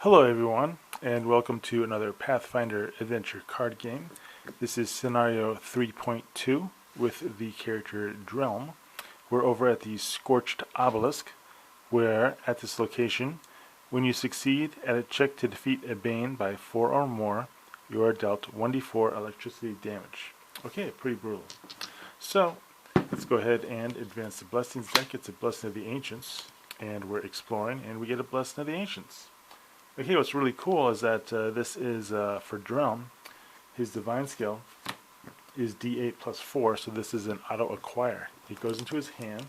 Hello everyone, and welcome to another Pathfinder adventure card game. This is Scenario 3.2 with the character Drelm. We're over at the Scorched Obelisk, where at this location, when you succeed at a check to defeat a Bane by 4 or more, you are dealt 1d4 electricity damage. Okay, pretty brutal. So, let's go ahead and advance the Blessings deck. It's a Blessing of the Ancients, and we're exploring, and we get a Blessing of the Ancients. Okay, what's really cool is that this is for Drelm. His divine skill is D8 plus 4, so this is an auto acquire. It goes into his hand.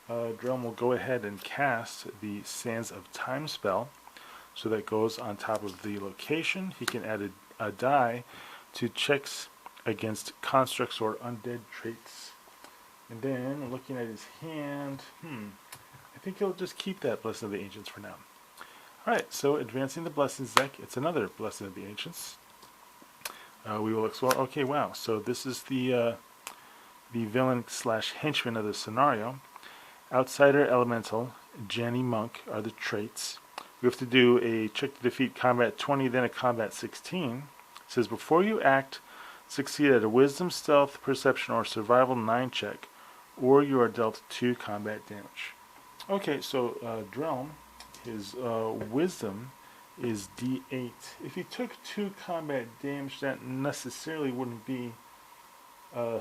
Drelm will go ahead and cast the Sands of Time spell, so that goes on top of the location. He can add a die to checks against constructs or undead traits. And then, looking at his hand, I think he'll just keep that Blessing of the Ancients for now. Alright, so advancing the Blessings deck, it's another Blessing of the Ancients. We will explore. Okay, wow, so this is the villain slash henchman of the scenario. Outsider, Elemental, Janny, Monk are the traits. We have to do a check to defeat combat 20, then a combat 16. It says, before you act, succeed at a Wisdom, Stealth, Perception, or Survival 9 check, or you are dealt 2 combat damage. Okay, so Drelm, his Wisdom is D8. If he took 2 combat damage, that necessarily wouldn't be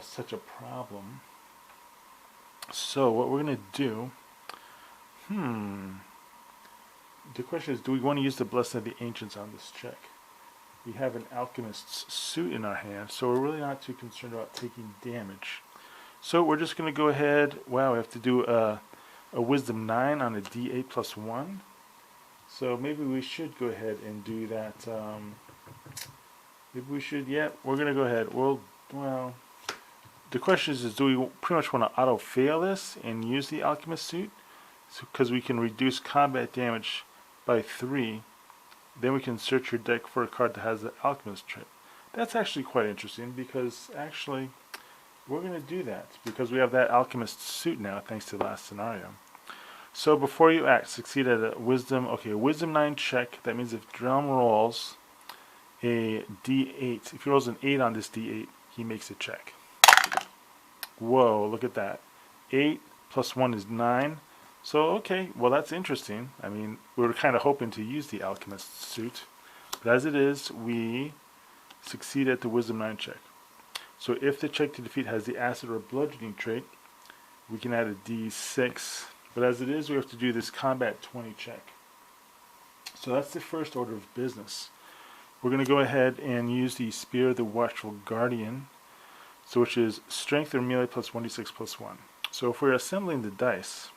such a problem. So what we're going to do, the question is, do we want to use the Blessing of the Ancients on this check? We have an Alchemist's suit in our hand, so we're really not too concerned about taking damage. So we're just going to go ahead, wow, we have to do a Wisdom 9 on a D8 plus 1. So maybe we should go ahead and do that. Maybe we should, yeah, we're going to go ahead. Well, the question is do we pretty much want to auto-fail this and use the Alchemist suit? Because we can reduce combat damage by 3. Then we can search your deck for a card that has the Alchemist trait. That's actually quite interesting because actually we're going to do that because we have that Alchemist suit now thanks to the last scenario. So before you act, succeed at a Wisdom, okay, a Wisdom 9 check. That means if Drelm rolls a D8, if he rolls an 8 on this D8, he makes a check. Whoa, look at that. 8 plus 1 is 9. So, okay, well that's interesting. I mean, we were kind of hoping to use the Alchemist suit. But as it is, we succeed at the Wisdom 9 check. So if the check to defeat has the Acid or Bludgeoning trait, we can add a D6. But as it is, we have to do this combat 20 check. So that's the first order of business. We're going to go ahead and use the Spear of the Watchful Guardian, so which is strength or melee plus 1d6 plus 1. So if we're assembling the dice,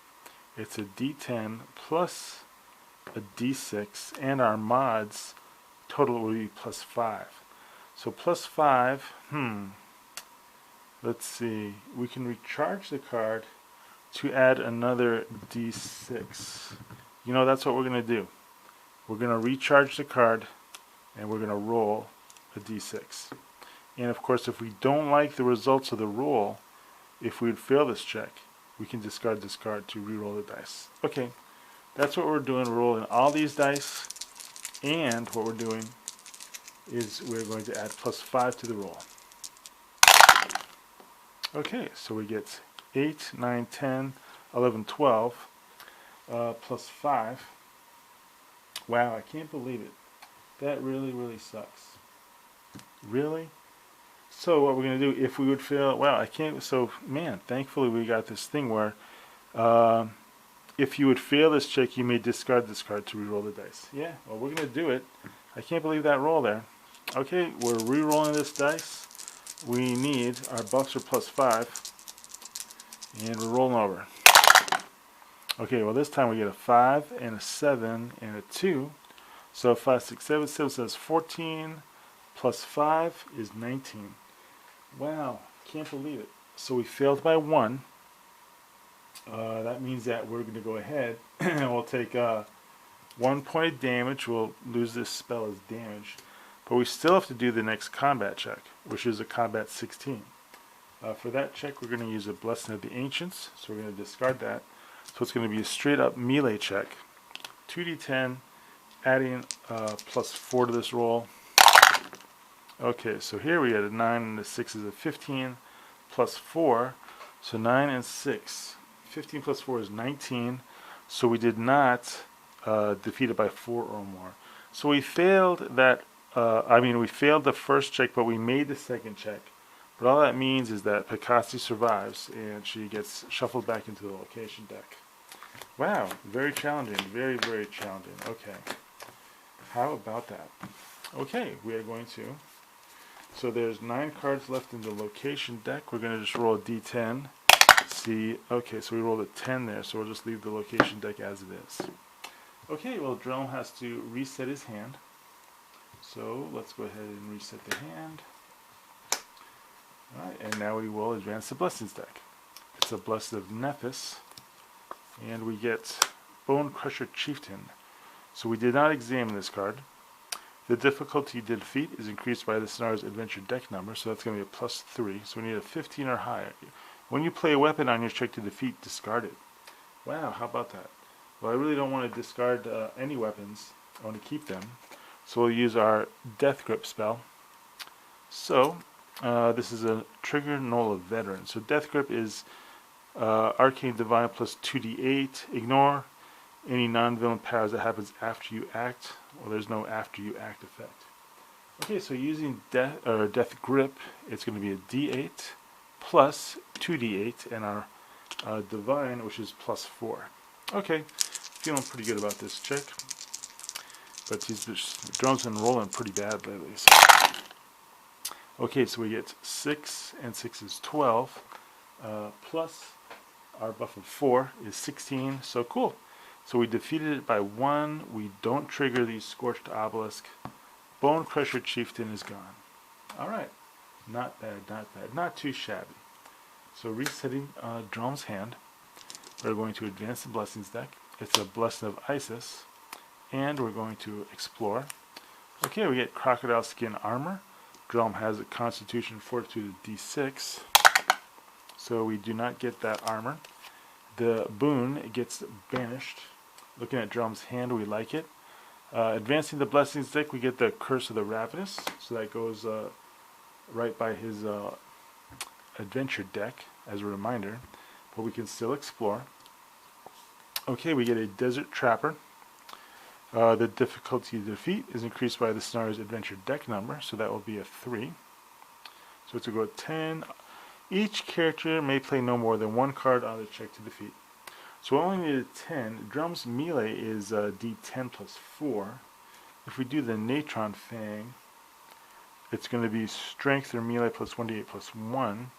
it's a d10 plus a d6, and our mods total will be plus 5. So plus 5, let's see, we can recharge the card to add another d6. You know, that's what we're going to do. We're going to recharge the card and we're going to roll a d6. And of course, if we don't like the results of the roll, if we would fail this check, we can discard this card to re-roll the dice. Okay, that's what we're doing. We're rolling all these dice, and what we're doing is we're going to add plus 5 to the roll. Okay, so we get 8, 9, 10, 11, 12, plus 5. Wow, I can't believe it. That really, really sucks. Really? So what we're going to do, if we would fail, wow, I can't, so man, thankfully we got this thing where if you would fail this check, you may discard this card to re-roll the dice. Yeah, well, we're going to do it. I can't believe that roll there. Okay, we're re-rolling this dice. We need, our buffs are plus 5. And we're rolling over. Okay, well this time we get a 5 and a 7 and a 2. So 5, 6, 7, 7 says 14 plus 5 is 19. Wow, can't believe it. So we failed by 1. That means that we're going to go ahead and we'll take 1 point of damage. We'll lose this spell as damage. But we still have to do the next combat check, which is a combat 16. For that check, we're going to use a Blessing of the Ancients, so we're going to discard that. So it's going to be a straight up melee check. 2d10 adding +4 to this roll. Okay, so here we had a 9 and a 6 is a 15 plus 4. So 9 and 6. 15 plus 4 is 19. So we did not defeat it by 4 or more. So we failed that, we failed the first check, but we made the second check. But all that means is that Picassi survives and she gets shuffled back into the location deck. Wow, very challenging, very, very challenging. Okay, how about that? Okay, we are going to, so there's 9 cards left in the location deck. We're going to just roll a d10. See, okay, so we rolled a 10 there, so we'll just leave the location deck as it is. Okay, well, Drelm has to reset his hand. So let's go ahead and reset the hand. Alright, and now we will advance the Blessings deck. It's a Blessed of Nephis, and we get Bone Crusher Chieftain. So we did not examine this card. The difficulty to defeat is increased by the Scenario's adventure deck number, so that's going to be a +3. So we need a 15 or higher. When you play a weapon on your check to defeat, discard it. Wow, how about that? Well, I really don't want to discard any weapons. I want to keep them. So we'll use our Death Grip spell. So this is a trigger Null of Veteran. So Death Grip is Arcane Divine plus 2d8. Ignore any non-villain powers that happens after you act. Well, there's no after you act effect. Okay, so using Death Grip, it's going to be a d8 plus 2d8, and our Divine, which is +4. Okay, feeling pretty good about this check. But Drelm's been rolling pretty bad lately. So. Okay, so we get 6, and 6 is 12, plus our buff of 4 is 16, so cool. So we defeated it by 1, we don't trigger the Scorched Obelisk, Bone Crusher Chieftain is gone. Alright, not bad, not bad, not too shabby. So resetting Drelm's hand, we're going to advance the Blessings deck. It's a Blessing of Isis, and we're going to explore. Okay, we get Crocodile Skin Armor. Drelm has a Constitution Fortitude D6, so we do not get that armor. The boon gets banished. Looking at Drelm's hand, we like it. Advancing the Blessings deck, we get the Curse of the Ravenous, so that goes right by his adventure deck as a reminder, but we can still explore. Okay, we get a Desert Trapper. The difficulty to defeat is increased by the Scenario's adventure deck number, so that will be a 3. So it's going to go 10. Each character may play no more than 1 card on the check to defeat. So we only need a 10. Drelm's melee is d10 plus 4. If we do the Natron Fang, it's going to be strength or melee plus 1d8 plus 1.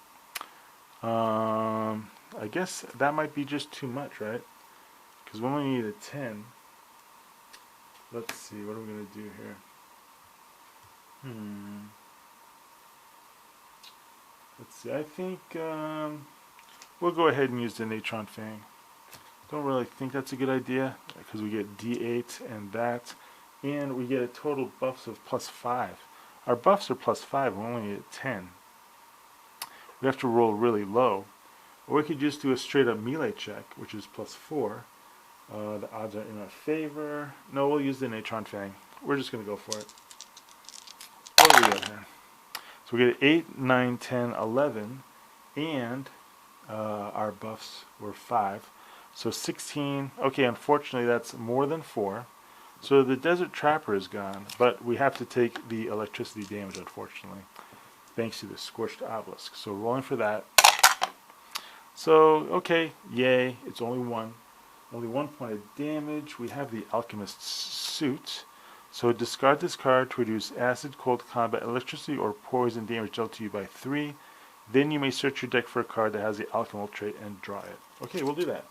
I guess that might be just too much, right? Because we only need a 10. Let's see, what are we going to do here? Let's see, I think we'll go ahead and use the Natron Fang. Don't really think that's a good idea, because we get D8 and that, and we get a total buffs of +5. Our buffs are +5, we only get 10. We have to roll really low. Or we could just do a straight up melee check, which is +4. The odds are in our favor. No, we'll use the Natron Fang. We're just going to go for it. What do we got here? So we get 8, 9, 10, 11, and our buffs were 5. So 16. Okay, unfortunately that's more than 4. So the Desert Trapper is gone, but we have to take the electricity damage, unfortunately, thanks to the Scorched Obelisk. So rolling for that. So, okay, yay, it's only 1. Only 1 point of damage. We have the Alchemist's Suit. So discard this card to reduce acid, cold combat, electricity, or poison damage dealt to you by 3. Then you may search your deck for a card that has the Alchemical trait and draw it. Okay, we'll do that.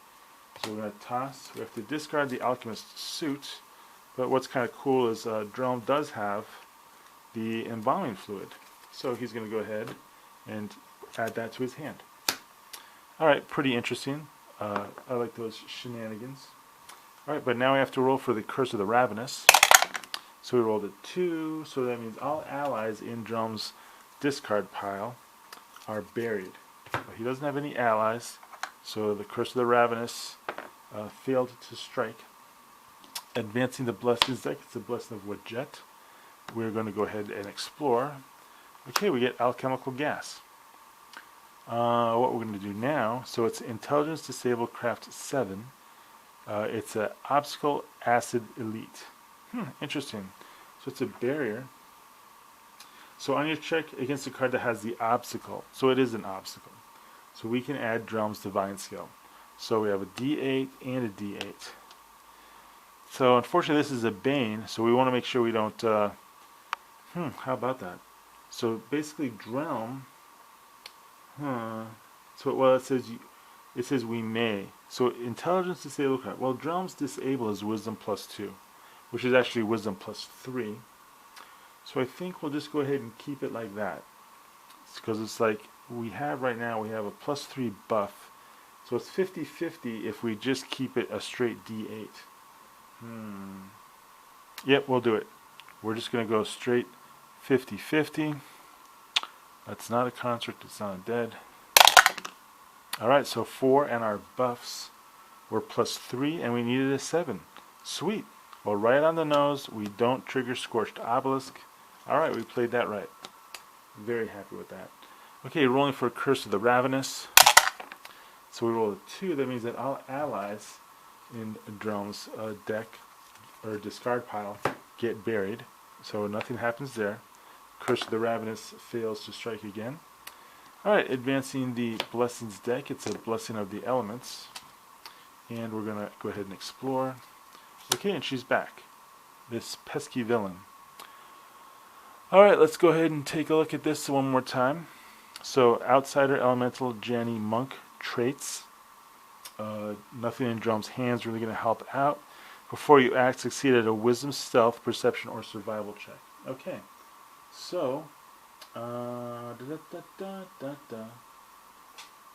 So we're going to toss. We have to discard the Alchemist's Suit. But what's kind of cool is Drelm does have the Embalming Fluid. So he's going to go ahead and add that to his hand. Alright, pretty interesting. I like those shenanigans. Alright, but now we have to roll for the Curse of the Ravenous. So we rolled a 2, so that means all allies in Drelm's discard pile are buried. But he doesn't have any allies, so the Curse of the Ravenous failed to strike. advancing the Blessings deck. It's a Blessing of Wadjet. We're going to go ahead and explore. Okay, we get alchemical gas. What we're going to do now, so it's intelligence disabled craft 7. It's an obstacle acid elite. Interesting. So it's a barrier. So on your check against a card that has the obstacle, so it is an obstacle. So we can add Drelm's Divine Skill. So we have a D8 and a D8. So unfortunately this is a Bane, so we want to make sure we don't, how about that? So basically Drelm, so well it says we may. So intelligence disabled card. Well, Drelm's disable is wisdom +2, which is actually wisdom +3. So I think we'll just go ahead and keep it like that. Because it's like we have right now, we have a +3 buff. So it's 50-50 if we just keep it a straight D8. Yep, we'll do it. We're just going to go straight 50-50. That's not a construct, it's not a dead. Alright, so 4 and our buffs were +3 and we needed a 7. Sweet. Well, right on the nose, we don't trigger Scorched Obelisk. Alright, we played that right. Very happy with that. Okay, rolling for Curse of the Ravenous. So we roll a 2, that means that all allies in Drelm's deck, or discard pile, get buried. So nothing happens there. Curse of the Ravenous fails to strike again. Alright, advancing the Blessings deck. It's a Blessing of the Elements. And we're going to go ahead and explore. Okay, and she's back. This pesky villain. Alright, let's go ahead and take a look at this one more time. So, Outsider, Elemental, Janny, Monk traits. Nothing in Drelm's hands really going to help out. Before you act, succeed at a Wisdom, Stealth, Perception, or Survival check. Okay, so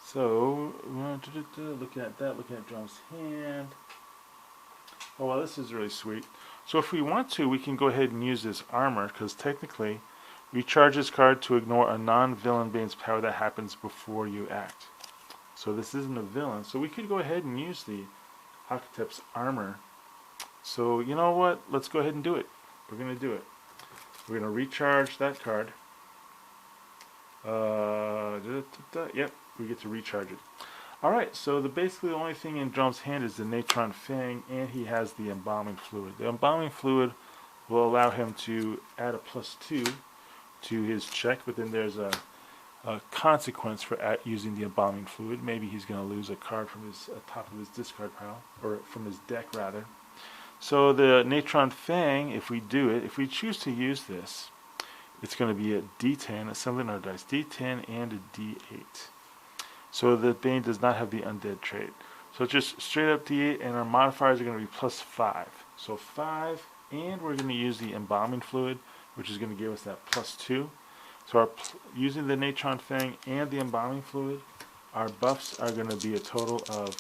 so looking at that, looking at Drelm's hand. Oh well, this is really sweet. So if we want to, we can go ahead and use this armor, because technically recharge this card to ignore a non-villain Bane's power that happens before you act. So this isn't a villain, so we could go ahead and use the Archetype's armor. So you know what, let's go ahead and do it. We're going to do it. We're going to recharge that card. Yep, we get to recharge it. Alright, so basically the only thing in Drelm's hand is the Natron Fang, and he has the Embalming Fluid. The Embalming Fluid will allow him to add a +2 to his check, but then there's a consequence for using the Embalming Fluid. Maybe he's going to lose a card from his top of his discard pile, or from his deck rather. So the Natron Fang, if we do it, if we choose to use this, it's going to be a D10, assembling our dice, D10 and a D8. So the Bane does not have the undead trait. So it's just straight up D8, and our modifiers are going to be +5. So 5, and we're going to use the Embalming Fluid, which is going to give us that +2. So using the Natron Fang and the Embalming Fluid, our buffs are going to be a total of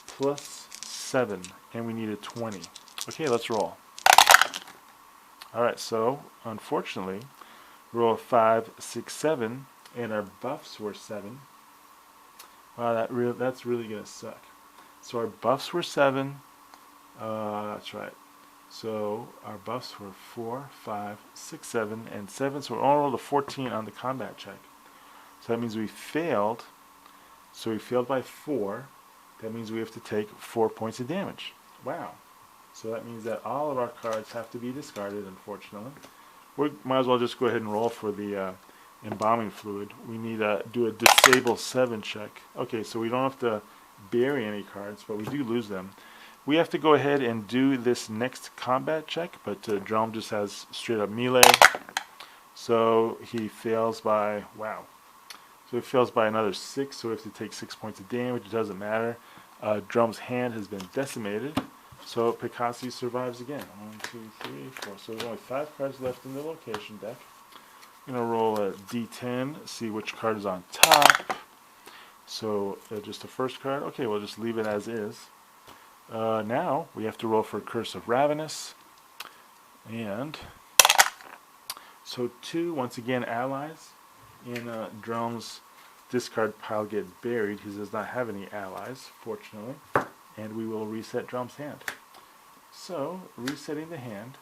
+7, and we need a 20. Okay, let's roll. Alright, so unfortunately, roll a 5, 6, 7, and our buffs were 7. Wow, that's really going to suck. So our buffs were 7. That's right. So our buffs were 4, 5, 6, 7, and 7. So we all rolled a 14 on the combat check. So that means we failed. So we failed by 4. That means we have to take 4 points of damage. Wow. So that means that all of our cards have to be discarded, unfortunately. We might as well just go ahead and roll for the Embalming Fluid. We need to do a Disable 7 check. Okay, so we don't have to bury any cards, but we do lose them. We have to go ahead and do this next combat check, but Drelm just has straight up melee. So he fails by, wow. So he fails by another 6, so we have to take 6 points of damage. It doesn't matter. Drelm's hand has been decimated. So Picasso survives again. 1, 2, 3, 4. So there's only 5 cards left in the location deck. I'm going to roll a D10, see which card is on top. So just the first card. Okay, we'll just leave it as is. Now we have to roll for Curse of Ravenous. And so 2, once again, allies in Drelm's discard pile get buried. He does not have any allies, fortunately. And we will reset Drelm's hand. So, resetting the hand.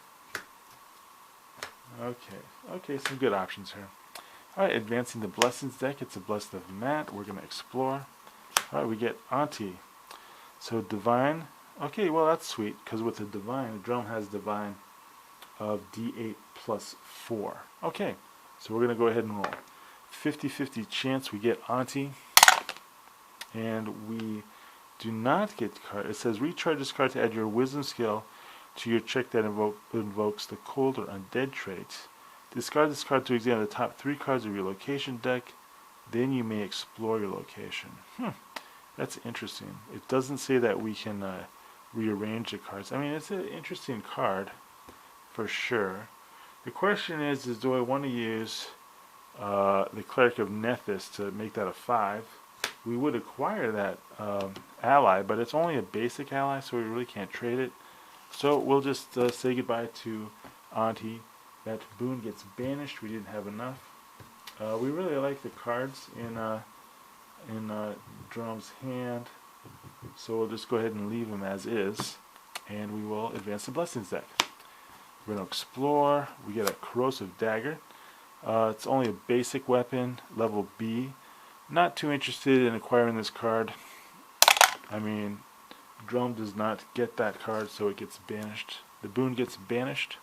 Okay, some good options here. Alright, advancing the Blessings deck. It's a Blessing of Matt. We're going to explore. Alright, we get Auntie. So, Divine. Okay, well, that's sweet, because with the Divine, the Drelm has Divine of D8 plus 4. Okay, so we're going to go ahead and roll. 50-50 chance we get Auntie. And we do not get the card. It says recharge this card to add your Wisdom skill to your check that invokes the cold or undead traits. Discard this card to examine the top 3 cards of your location deck. Then you may explore your location. That's interesting. It doesn't say that we can rearrange the cards. I mean, it's an interesting card for sure. The question is do I want to use the Cleric of Nethys to make that a 5? We would acquire that ally, but it's only a basic ally, so we really can't trade it. So we'll just say goodbye to Auntie. That boon gets banished. We didn't have enough. We really like the cards in Drelm's hand, so we'll just go ahead and leave them as is, and we will advance the Blessings deck. We're going to explore. We get a Corrosive Dagger. It's only a basic weapon, level B. Not too interested in acquiring this card. I mean, Drelm does not get that card, so it gets banished. The boon gets banished.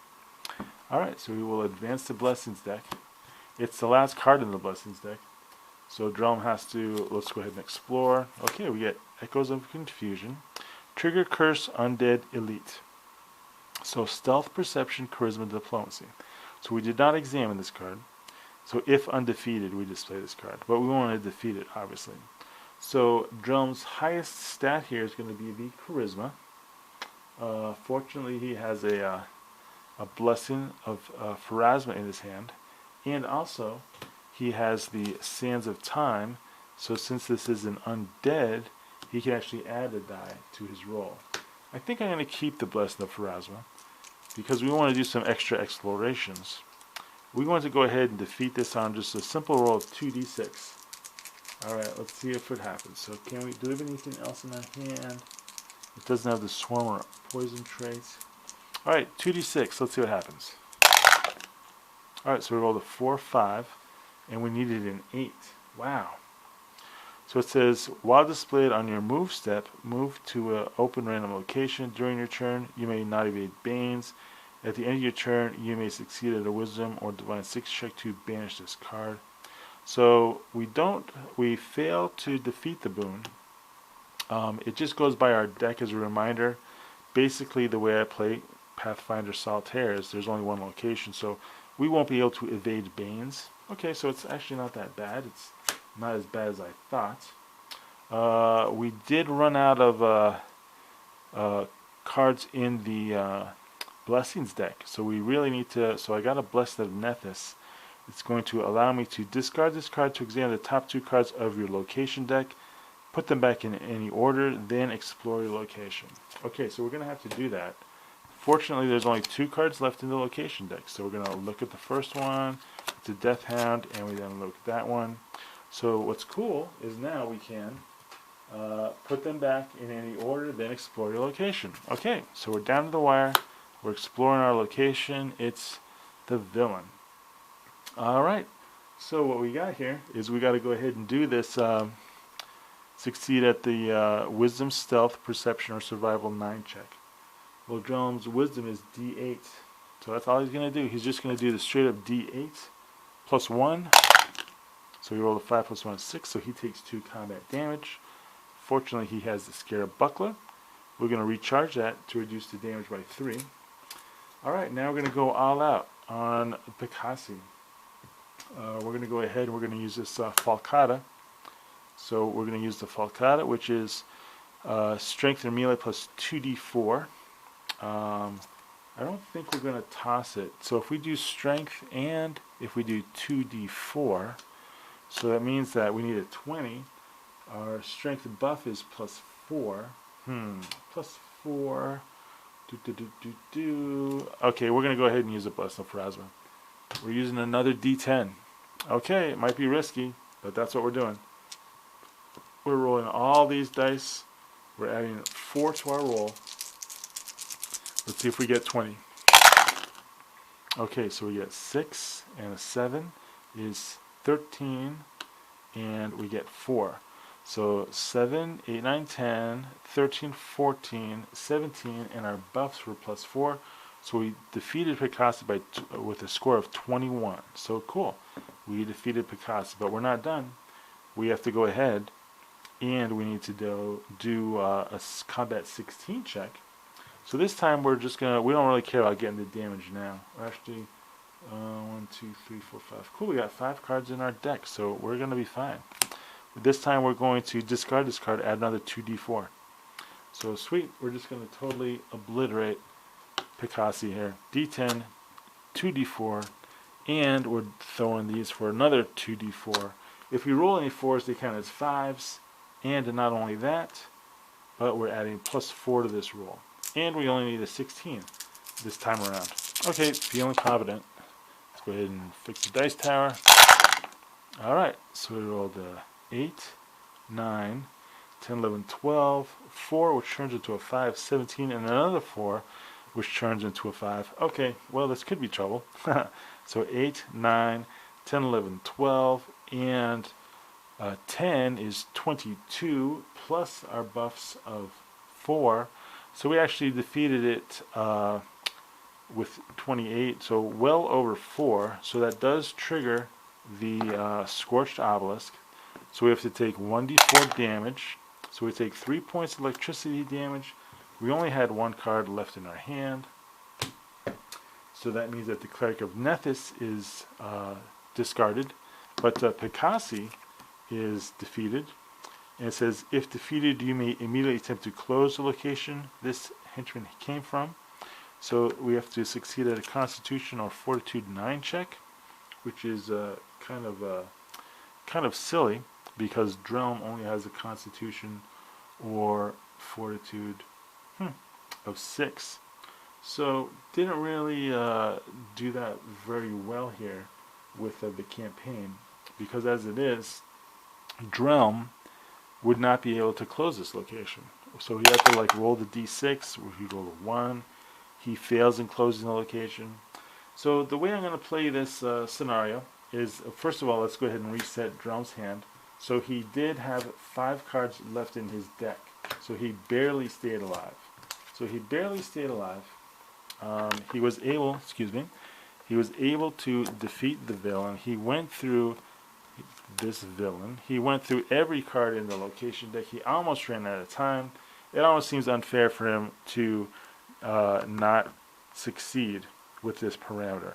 Alright, so we will advance the Blessings deck. It's the last card in the Blessings deck. So Drelm has to, let's go ahead and explore. Okay, we get Echoes of Confusion. Trigger Curse Undead Elite. So Stealth, Perception, Charisma, Diplomacy. So we did not examine this card. So if undefeated, we display this card. But we want to defeat it, obviously. So Drelm's highest stat here is going to be the Charisma. Fortunately, he has a Blessing of Pharasma in his hand. And also, he has the Sands of Time. So since this is an undead, he can actually add a die to his roll. I think I'm going to keep the Blessing of Pharasma, because we want to do some extra explorations. We want to go ahead and defeat this on just a simple roll of 2d6. Alright, let's see if it happens. So do we have anything else in our hand? It doesn't have the Swarm or Poison traits. Alright, 2d6. Let's see what happens. Alright, so we rolled a 4, 5, and we needed an 8. Wow. So it says, while displayed on your move step, move to an open random location. During your turn, you may not evade Banes. At the end of your turn, you may succeed at a Wisdom or Divine 6 check to banish this card. So we fail to defeat the boon. It just goes by our deck as a reminder. Basically, the way I play Pathfinder Solitaire is there's only one location, so we won't be able to evade Banes. Okay, so it's actually not that bad. It's not as bad as I thought. We did run out of cards in the Blessings deck, so we really need to. So I got a Blessing of Nethys. It's going to allow me to discard this card to examine the top 2 cards of your location deck, put them back in any order, then explore your location. Okay, so we're going to have to do that. Fortunately, there's only 2 cards left in the location deck, so we're going to look at the first one. It's a Death Hound, and we then look at that one. So what's cool is now we can put them back in any order, then explore your location. Okay, so we're down to the wire. We're exploring our location. It's the villain. Alright, so what we got here is we got to go ahead and do this. Succeed at the Wisdom, Stealth, Perception, or Survival 9 check. Well, Drelm's Wisdom is D8. So that's all he's going to do. He's just going to do the straight up D8 plus 1. So he rolled a 5 plus 1 is 6, so he takes 2 combat damage. Fortunately, he has the Scarab Buckler. We're going to recharge that to reduce the damage by 3. Alright, now we're going to go all out on Picassi. We're going to go ahead and we're going to use this Falcata. So we're going to use the Falcata, which is Strength and Melee plus 2d4. I don't think we're going to toss it. So if we do Strength and if we do 2d4, so that means that we need a 20. Our Strength buff is plus 4. Plus 4. Okay, we're going to go ahead and use a Blessing of Pharasma. We're using another D10. Okay, it might be risky, but that's what we're doing. We're rolling all these dice. We're adding 4 to our roll. Let's see if we get 20. Okay, so we get 6 and a 7 is 13, and we get 4. So 7, 8, 9, 10, 13, 14, 17, and our buffs were plus 4. So we defeated Picasso with a score of 21. So cool. We defeated Picasso, but we're not done. We have to go ahead and we need to do a combat 16 check. So this time we're just gonna, we don't really care about getting the damage now. We're actually 1, 2, 3, 4, 5. Cool, we got 5 cards in our deck, so we're gonna be fine. This time we're going to discard this card, add another 2d4. So sweet, we're just gonna totally obliterate Picasso here. D10, 2d4, and we're throwing these for another 2d4. If we roll any 4s, they count as 5s, and not only that, but we're adding plus 4 to this roll. And we only need a 16 this time around. Okay, feeling confident. Let's go ahead and fix the dice tower. Alright, so we rolled 8, 9, 10, 11, 12, 4, which turns into a 5, 17, and another 4, which turns into a 5. Okay, well, this could be trouble. So 8, 9, 10, 11, 12, and 10 is 22, plus our buffs of 4. So we actually defeated it with 28, so well over 4. So that does trigger the Scorched Obelisk. So we have to take 1d4 damage. So we take 3 points of electricity damage. We only had 1 card left in our hand. So that means that the Cleric of Nethys is discarded. But Picasso is defeated. And it says, if defeated, you may immediately attempt to close the location this henchman came from. So we have to succeed at a Constitution or Fortitude 9 check, which is kind of silly because Drelm only has a Constitution or Fortitude of 6. So didn't really do that very well here with the campaign, because as it is, Drelm would not be able to close this location. So he had to like roll the d6, where he rolled a 1. He fails in closing the location. So the way I'm going to play this scenario is, first of all, let's go ahead and reset Drelm's hand. So he did have 5 cards left in his deck. So he barely stayed alive. He was able, he was able to defeat the villain. He went through this villain. He went through every card in the location deck. He almost ran out of time. It almost seems unfair for him to not succeed with this parameter.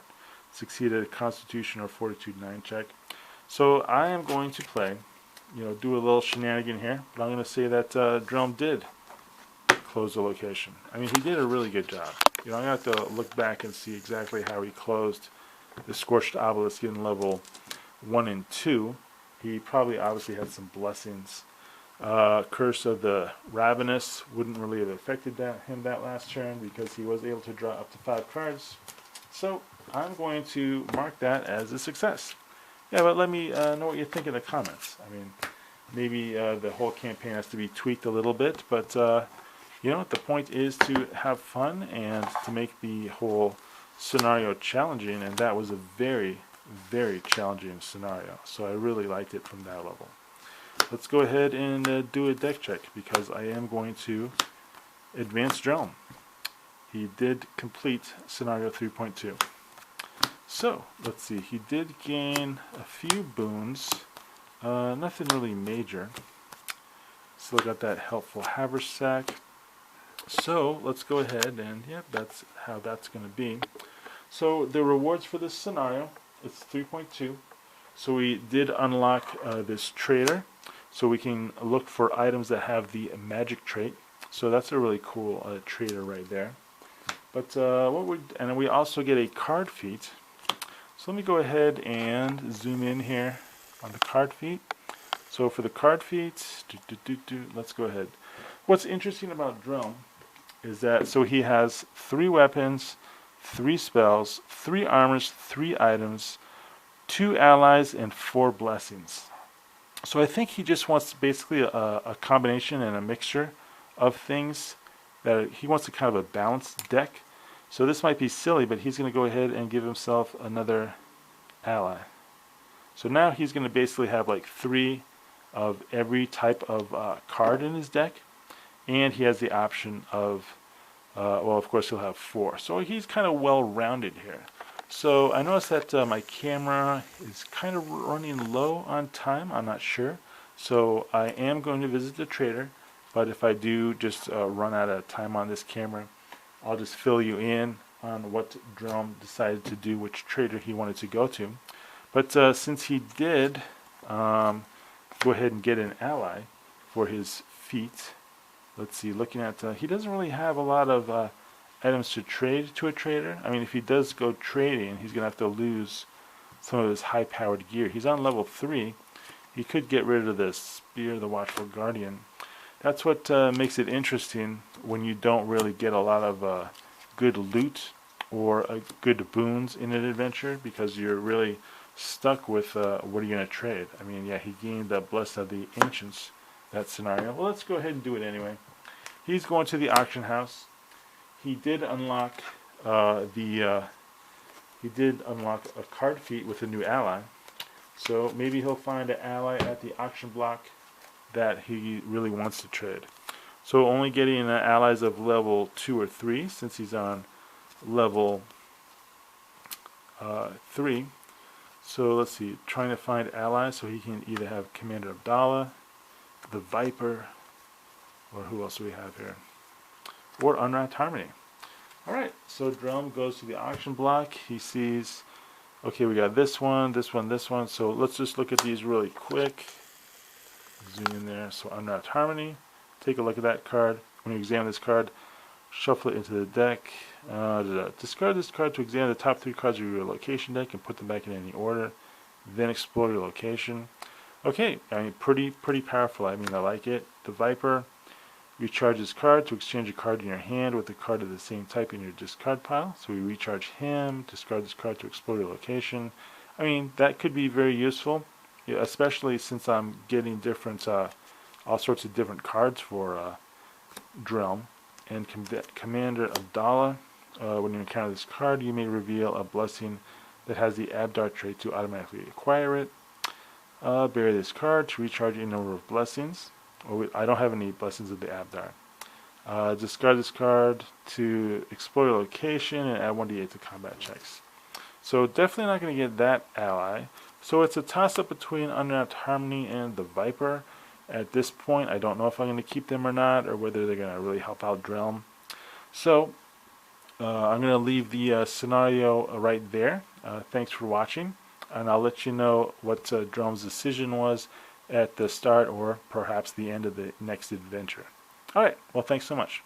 Succeed at a Constitution or Fortitude 9 check. So I am going to play, do a little shenanigan here, but I'm going to say that Drelm did close the location. I mean, he did a really good job. I'm going to have to look back and see exactly how he closed the Scorched Obelisk in level 1 and 2. He probably obviously had some blessings. Curse of the Ravenous wouldn't really have affected him that last turn because he was able to draw up to 5 cards. So I'm going to mark that as a success. Yeah, but let me know what you think in the comments. I mean, maybe the whole campaign has to be tweaked a little bit, but the point is to have fun and to make the whole scenario challenging, and that was a very, very challenging scenario. So I really liked it from that level. Let's go ahead and do a deck check, because I am going to advance Drelm. He did complete scenario 3.2. So let's see, he did gain a few boons, nothing really major. Still got that helpful haversack. So let's go ahead and that's how that's going to be. So the rewards for this scenario, it's 3.2. So we did unlock this trader, so we can look for items that have the magic trait. So that's a really cool trader right there. But and we also get a card feat. So let me go ahead and zoom in here on the card feat. So for the card feat, let's go ahead. What's interesting about Drelm is that he has 3 weapons, 3 spells, 3 armors, 3 items, 2 allies, and 4 blessings. So I think he just wants basically a combination and a mixture of things that he wants a kind of a balanced deck. So this might be silly, but he's going to go ahead and give himself another ally. So now he's going to basically have like 3 of every type of card in his deck, and he has the option of, well, of course he'll have 4. So he's kind of well-rounded here. So I noticed that my camera is kind of running low on time. I'm not sure. So I am going to visit the trader, but if I do just run out of time on this camera, I'll just fill you in on what Drelm decided to do, which trader he wanted to go to. But since he did go ahead and get an ally for his feat, let's see, looking at, he doesn't really have a lot of items to trade to a trader. I mean, if he does go trading, he's going to have to lose some of his high-powered gear. He's on level 3. He could get rid of the Spear, the Watchful Guardian. That's what makes it interesting when you don't really get a lot of good loot or good boons in an adventure, because you're really stuck with what are you going to trade. I mean, yeah, he gained the Blessed of the Ancients, that scenario. Well, let's go ahead and do it anyway. He's going to the auction house. He did unlock he did unlock a card feat with a new ally. So maybe he'll find an ally at the auction block that he really wants to trade. So only getting allies of level 2 or 3, since he's on level 3. So let's see, trying to find allies so he can either have Commander Abdallah, the Viper, or who else do we have here? Or Unwrapped Harmony. Alright, so Drelm goes to the auction block. He sees, okay, we got this one, this one, this one. So let's just look at these really quick. Zoom in there. So Unwrapped Harmony. Take a look at that card. When you examine this card, shuffle it into the deck. Discard this card to examine the top 3 cards of your location deck and put them back in any order. Then explore your location. Okay, I mean, pretty powerful. I mean, I like it. The Viper. Recharge this card to exchange a card in your hand with a card of the same type in your discard pile. So we recharge him, discard this card to explore your location. I mean, that could be very useful, yeah, especially since I'm getting different, all sorts of different cards for Drelm. And Commander Abdallah, when you encounter this card, you may reveal a blessing that has the Abdar trait to automatically acquire it. Bury this card to recharge a number of blessings. I don't have any blessings of the Abdar. Discard this card to explore your location and add 1d8 to combat checks. So definitely not going to get that ally. So it's a toss-up between Unwrapped Harmony and the Viper. At this point, I don't know if I'm going to keep them or not, or whether they're going to really help out Drelm. So I'm going to leave the scenario right there. Thanks for watching, and I'll let you know what Drelm's decision was at the start or perhaps the end of the next adventure. Alright, well, thanks so much.